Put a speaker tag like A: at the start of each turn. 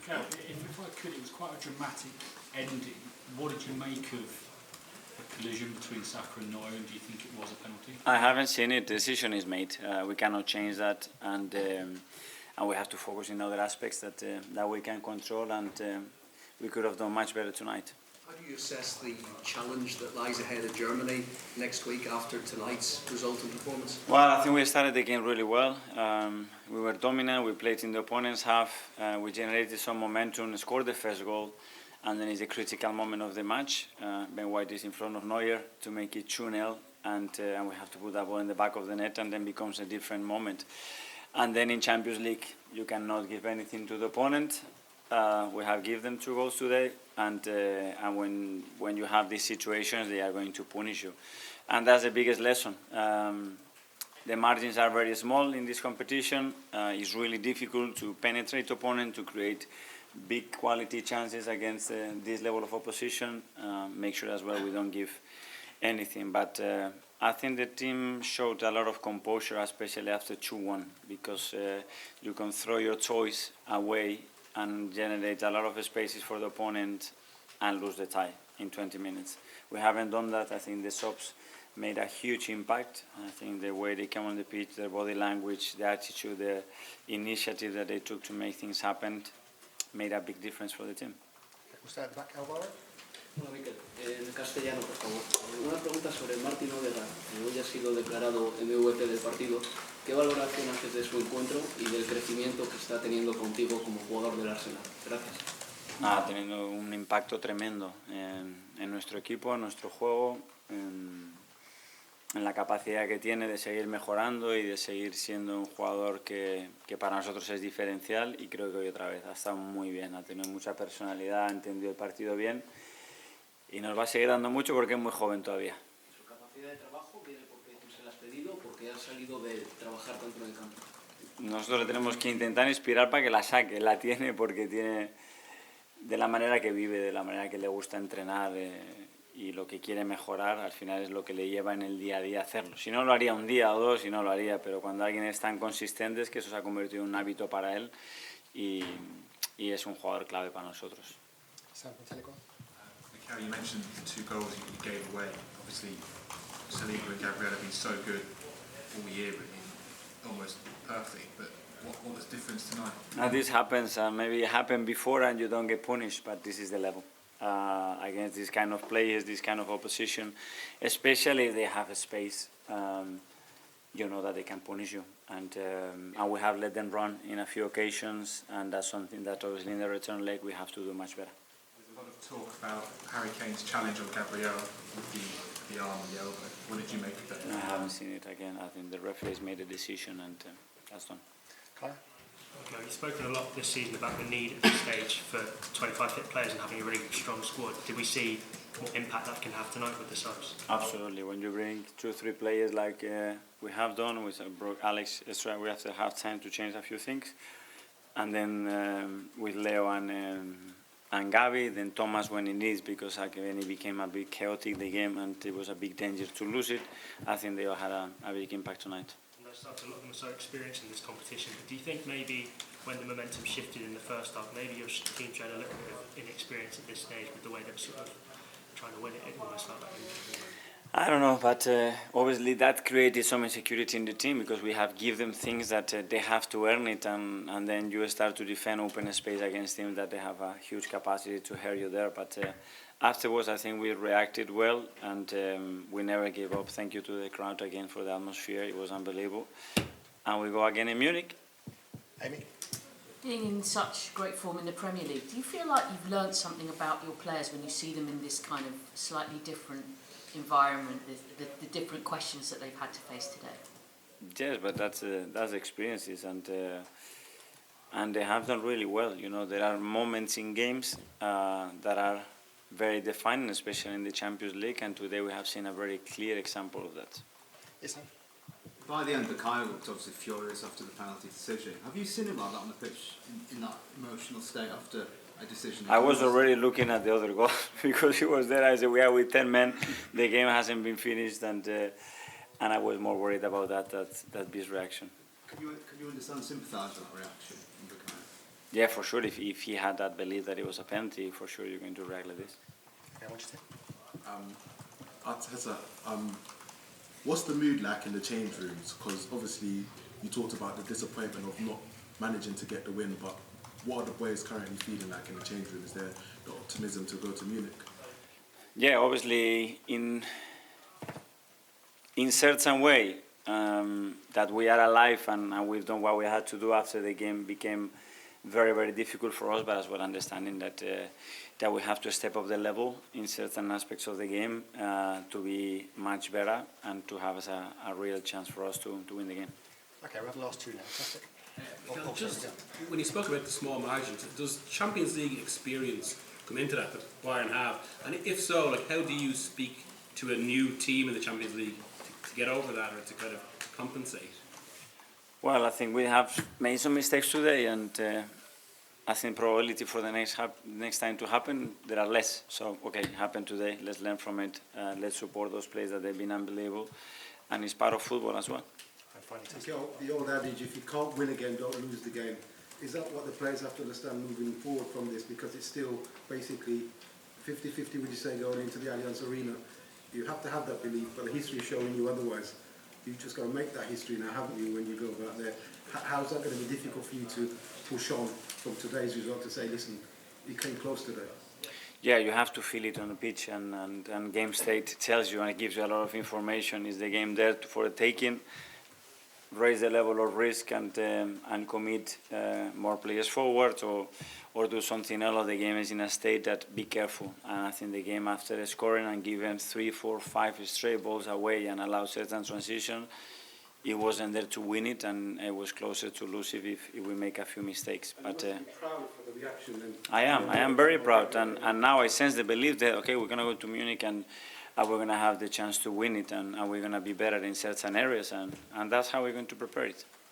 A: Mikel, if I could, it was quite a dramatic ending. What did you make of the collision between Saka and Neuer, and do you think it was a penalty?
B: I haven't seen it. The decision is made. We cannot change that, and we have to focus in other aspects that we can control, and we could have done much better tonight.
C: How do you assess the challenge that lies ahead of Germany next week after tonight's result and performance?
B: Well, I think we started the game really well. We were dominant. We played in the opponent's half. We generated some momentum, scored the first goal, and then it's a critical moment of the match. Ben White is in front of Neuer to make it 2-0, and we have to put that ball in the back of the net, and then becomes a different moment. And then in Champions League, you cannot give anything to the opponent. We have given them 2 goals today, and when you have these situations, they are going to punish you, and that's the biggest lesson. The margins are very small in this competition. It's really difficult to penetrate opponent, to create big quality chances against this level of opposition. Make sure as well we don't give anything, but I think the team showed a lot of composure, especially after 2-1, because you can throw your toys away and generate a lot of spaces for the opponent and lose the tie in 20 minutes. We haven't done that. I think the subs made a huge impact. I think the way they came on the pitch, their body language, the attitude, the initiative that they took to make things happen made a big difference for the team.
D: Hola Mikel, en castellano por favor. Una pregunta sobre Martin Odegaard, que hoy ha sido declarado MVP del partido. ¿Qué valoración haces de su encuentro y del crecimiento que está teniendo contigo como jugador del Arsenal? Gracias.
B: Teniendo un impacto tremendo en nuestro equipo, en nuestro juego, en la capacidad que tiene de seguir mejorando y de seguir siendo un jugador que para nosotros es diferencial, y creo que hoy otra vez ha estado muy bien, ha tenido mucha personalidad, ha entendido el partido bien y nos va a seguir dando mucho porque es muy joven todavía.
D: ¿Su capacidad de trabajo viene porque tú se la has pedido o porque has salido de trabajar tanto en el campo?
B: Nosotros le tenemos que intentar inspirar para que la saque, la tiene porque tiene de la manera que vive, de la manera que le gusta entrenar y lo que quiere mejorar, al final es lo que le lleva en el día a día hacerlo. Si no lo haría un día o dos, si no lo haría, pero cuando alguien es tan consistente es que eso se ha convertido en un hábito para él y es un jugador clave para nosotros.
E: Mikel, you mentioned the 2 goals you gave away. Obviously, Saliba and Gabriel have been so good all year, really, almost perfect. But what was the difference tonight?
B: Now this happens, maybe it happened before and you don't get punished, but this is the level. Against this kind of players, this kind of opposition, especially if they have a space, you know that they can punish you. And we have let them run in a few occasions, and that's something that obviously in the return leg we have to do much better.
E: There's a lot of talk about Harry Kane's challenge on Gabriel with the arm and the elbow. What did you make of that?
B: I haven't seen it again. I think the referees made a decision and that's done.
F: Okay, you've spoken a lot this season about the need at this stage for 25 fit players and having a really strong squad. Did we see what impact that can have tonight with the subs?
B: Absolutely. When you bring 2 or 3 players like we have done, with Alex extra, we have to have time to change a few things. And then with Leo and Gavi, then Thomas when it needs, because when it became a bit chaotic, the game, and it was a big danger to lose it, I think they all had a big impact tonight.
F: A lot of them are so experienced in this competition, but do you think maybe when the momentum shifted in the first half, maybe your team showed a little bit of inexperience at this stage with the way they were sort of trying to win it? It almost felt like
B: I don't know, but obviously that created some insecurity in the team because we have given them things that they have to earn it, and then you start to defend open space against teams that they have a huge capacity to hurt you there. But afterwards, I think we reacted well, and we never gave up. Thank you to the crowd again for the atmosphere. It was unbelievable. And we go again in Munich.
F: Amy?
G: Being in such great form in the Premier League, do you feel like you've learned something about your players when you see them in this kind of slightly different environment, the different questions that they've had to face today?
B: Yes, but that's experiences, and they have done really well. You know, there are moments in games that are very defining, especially in the Champions League, and today we have seen a very clear example of that.
F: Yes, sir.
H: By the end, Bukayo looked obviously furious after the penalty decision. Have you seen him like that on the pitch, in that emotional state after a decision?
B: I was already looking at the other goal because he was there. I said, we are with 10 men, the game hasn't been finished, and I was more worried about that big reaction.
H: Could you understand, sympathise with that reaction from
B: Yeah, for sure. If he had that belief that it was a penalty, for sure you're going to react like this.
F: Yeah, what do you think?
I: Arteta, what's the mood like in the change rooms? Because obviously you talked about the disappointment of not managing to get the win, but what are the boys currently feeling like in the change room? Is there the optimism to go to Munich?
B: Yeah, obviously in certain way that we are alive and we've done what we had to do after the game became very, very difficult for us, but as well understanding that that we have to step up the level in certain aspects of the game to be much better and to have a real chance for us to win the game.
F: Okay, we have the last two now. Fantastic.
J: Just when you spoke about the small margins, does Champions League experience come into that Bayern have? And if so, like, how do you speak to a new team in the Champions League to get over that or to kind of compensate?
B: Well, I think we have made some mistakes today, and I think probability for the next time to happen, there are less. So, okay, it happened today. Let's learn from it. Let's support those players that they've been unbelievable, and it's part of football as well.
K: The old adage, if you can't win again, don't lose the game. Is that what the players have to understand moving forward from this? Because it's still basically 50-50, would you say, going into the Allianz Arena. You have to have that belief, but the history is showing you otherwise. You've just got to make that history now, haven't you, when you go out there? How's that going to be difficult for you to push on from today's result to say, listen, you came close today?
B: Yeah, you have to feel it on the pitch, and game state tells you and it gives you a lot of information. Is the game there for the taking? Raise the level of risk and commit more players forward, or do something else. The game is in a state that be careful. And I think the game after scoring and giving 3, 4, 5 straight balls away and allow certain transition, it wasn't there to win it, and it was closer to lose if we make a few mistakes. But
K: Proud for the reaction then.
B: I am very proud, and now I sense the belief that okay, we're gonna go to Munich and we're going to have the chance to win it, and we're going to be better in certain areas, and that's how we're going to prepare it.